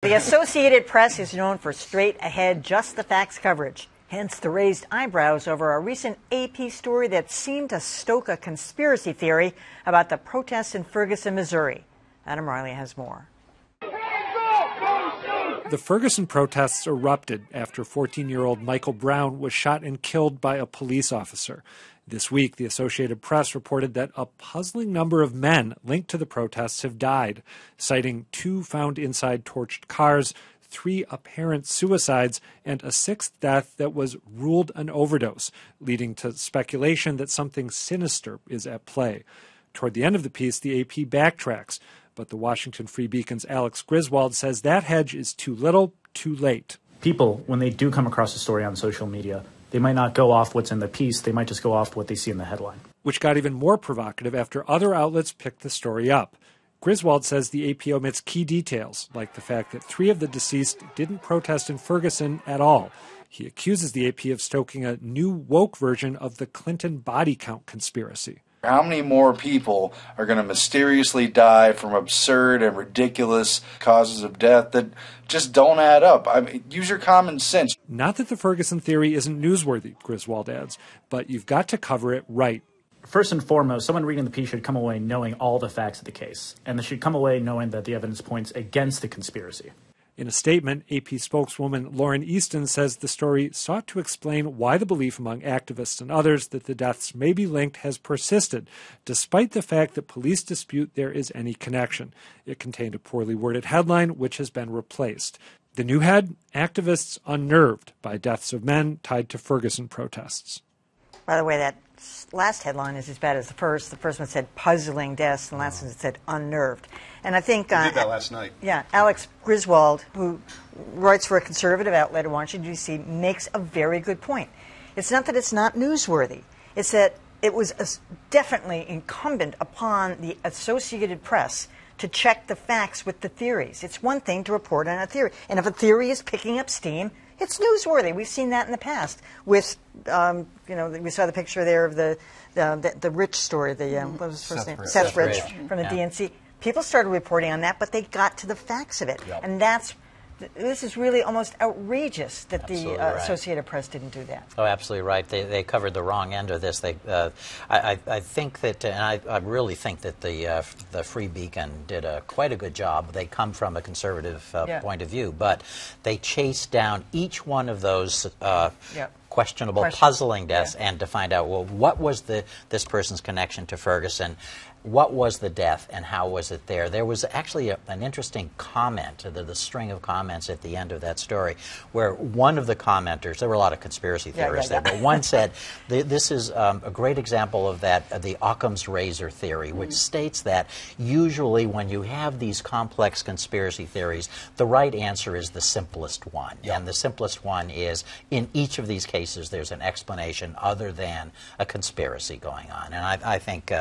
The Associated Press is known for straight-ahead, just-the-facts coverage. Hence the raised eyebrows over a recent AP story that seemed to stoke a conspiracy theory about the protests in Ferguson, Missouri. Adam Riley has more. The Ferguson protests erupted after 14-year-old Michael Brown was shot and killed by a police officer. This week, the Associated Press reported that a puzzling number of men linked to the protests have died, citing 2 found inside torched cars, 3 apparent suicides, and a 6th death that was ruled an overdose, leading to speculation that something sinister is at play. Toward the end of the piece, the AP backtracks, but the Washington Free Beacon's Alex Griswold says that hedge is too little, too late. People, when they do come across a story on social media, they might not go off what's in the piece, they might just go off what they see in the headline. Which got even more provocative after other outlets picked the story up. Griswold says the AP omits key details, like the fact that 3 of the deceased didn't protest in Ferguson at all. He accuses the AP of stoking a new woke version of the Clinton body count conspiracy. How many more people are going to mysteriously die from absurd and ridiculous causes of death that just don't add up? I mean, use your common sense. Not that the Ferguson theory isn't newsworthy, Griswold adds, but you've got to cover it right. First and foremost, someone reading the piece should come away knowing all the facts of the case, and they should come away knowing that the evidence points against the conspiracy. In a statement, AP spokeswoman Lauren Easton says the story sought to explain why the belief among activists and others that the deaths may be linked has persisted, despite the fact that police dispute there is any connection. It contained a poorly worded headline, which has been replaced. The new head, activists unnerved by deaths of men tied to Ferguson protests. By the way, that last headline is as bad as the first. The first one said puzzling deaths, and the last one said unnerved. And I think... I did that last night. Yeah, Alex Griswold, who writes for a conservative outlet in Washington, D.C., makes a very good point. It's not that it's not newsworthy. It's that it was definitely incumbent upon the Associated Press to check the facts with the theories. It's one thing to report on a theory. And if a theory is picking up steam, it's newsworthy. We've seen that in the past with, we saw the picture there of the Rich story, what was his first name? Seth Rich from the DNC. People started reporting on that, but they got to the facts of it. Yep. And this is really almost outrageous that the Associated Press didn't do that. Oh, absolutely right. They covered the wrong end of this. I think that, and I really think that the Free Beacon did quite a good job. They come from a conservative point of view, but they chased down each one of those questionable, puzzling deaths and to find out, well, what was this person's connection to Ferguson? What was the death and how was it there? There was actually an interesting comment, the string of comments at the end of that story, where one of the commenters, there were a lot of conspiracy theorists there, but one said, this is a great example of that, the Occam's razor theory, which states that usually when you have these complex conspiracy theories, the right answer is the simplest one. And the simplest one is, in each of these cases, there's an explanation other than a conspiracy going on. And I think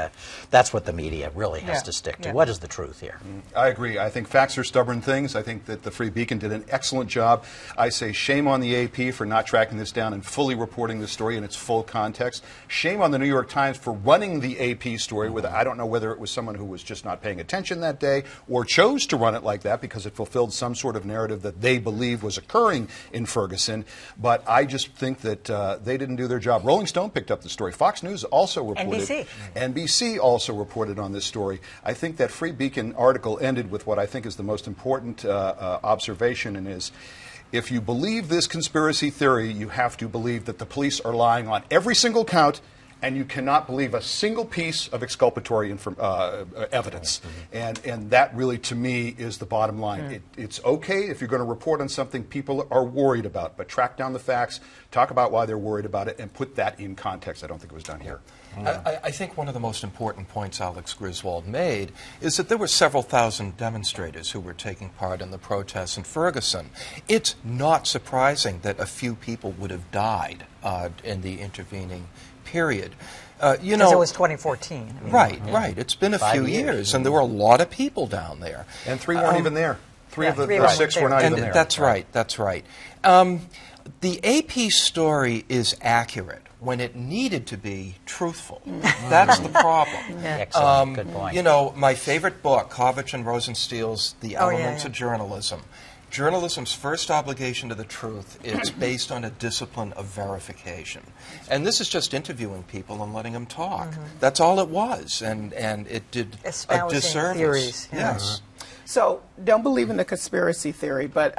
that's what the media really has to stick to. What is the truth here? I agree. I think facts are stubborn things. I think that the Free Beacon did an excellent job. I say shame on the AP for not tracking this down and fully reporting the story in its full context. Shame on the New York Times for running the AP story with, I don't know whether it was someone who was just not paying attention that day or chose to run it like that because it fulfilled some sort of narrative that they believe was occurring in Ferguson. But I just think that they didn't do their job. Rolling Stone picked up the story. Fox News also reported. NBC also reported on this story. I think that Free Beacon article ended with what I think is the most important observation, and is, if you believe this conspiracy theory, you have to believe that the police are lying on every single count, and you cannot believe a single piece of exculpatory evidence. And that really, to me, is the bottom line. It's okay if you're going to report on something people are worried about, but track down the facts, talk about why they're worried about it, and put that in context. I don't think it was done here. I think one of the most important points Alex Griswold made is that there were several thousand demonstrators who were taking part in the protests in Ferguson. It's not surprising that a few people would have died in the intervening period. Because it was 2014. I mean, right. It's been a few years, and there were a lot of people down there. And 3 weren't even there. 3 of the 6 were not even there. That's right. The AP story is accurate when it needed to be truthful. That's the problem. Excellent. Good point. You know, my favorite book, Kovach and Rosensteel's The Elements of Journalism, Journalism's first obligation to the truth is based on a discipline of verification. And this is just interviewing people and letting them talk. That's all it was. And it did a disservice. Theories. Yes. So don't believe in the conspiracy theory, but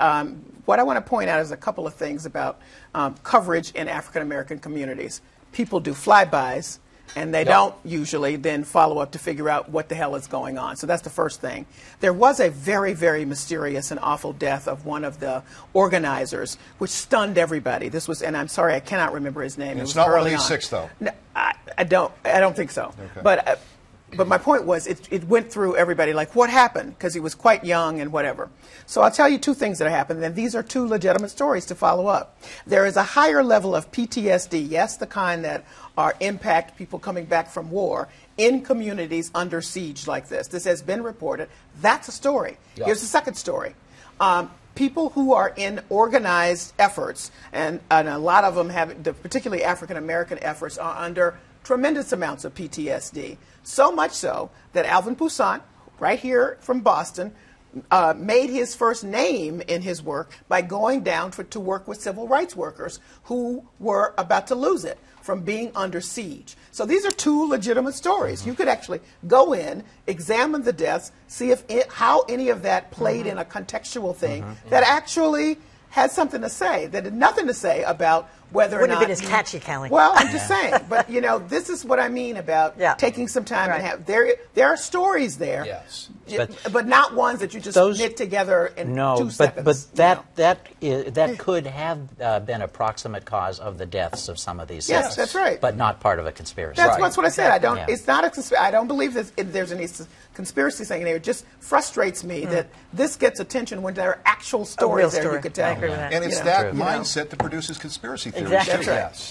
what I want to point out is a couple of things about coverage in African American communities. People do flybys, and they don't usually then follow up to figure out what the hell is going on. So that's the first thing. There was a very, very mysterious and awful death of one of the organizers, which stunned everybody. This was, and I'm sorry, I cannot remember his name. It's not one of these 6, though. No, I don't think so. Okay. But my point was, it went through everybody, like, what happened? Because he was quite young and whatever. So I'll tell you 2 things that happened, and these are 2 legitimate stories to follow up. There is a higher level of PTSD, yes, the kind that impact people coming back from war in communities under siege like this. This has been reported. That's a story. Yes. Here's the second story. People who are in organized efforts, and a lot of them have, particularly African American efforts, are under tremendous amounts of PTSD. So much so that Alvin Poussaint, right here from Boston, made his first name in his work by going down to work with civil rights workers who were about to lose it from being under siege. So these are 2 legitimate stories. You could actually go in, examine the deaths, see how any of that played in a contextual thing that actually had something to say, that had nothing to say about whether or not... Wouldn't have been as catchy, Callie. Well, I'm just saying. But, you know, this is what I mean about taking some time and have... There are stories there, yes, but not ones that you just knit together in 2 seconds. But that could have been a proximate cause of the deaths of some of these Yes, that's right. But not part of a conspiracy. That's what I said. I don't. It's not a conspiracy. I don't believe that there's any conspiracy thing in there. It just frustrates me that this gets attention when there are actual stories there you could tell. I agree with that. And it's that mindset that produces conspiracy theories. Exactly. That's right. Yes.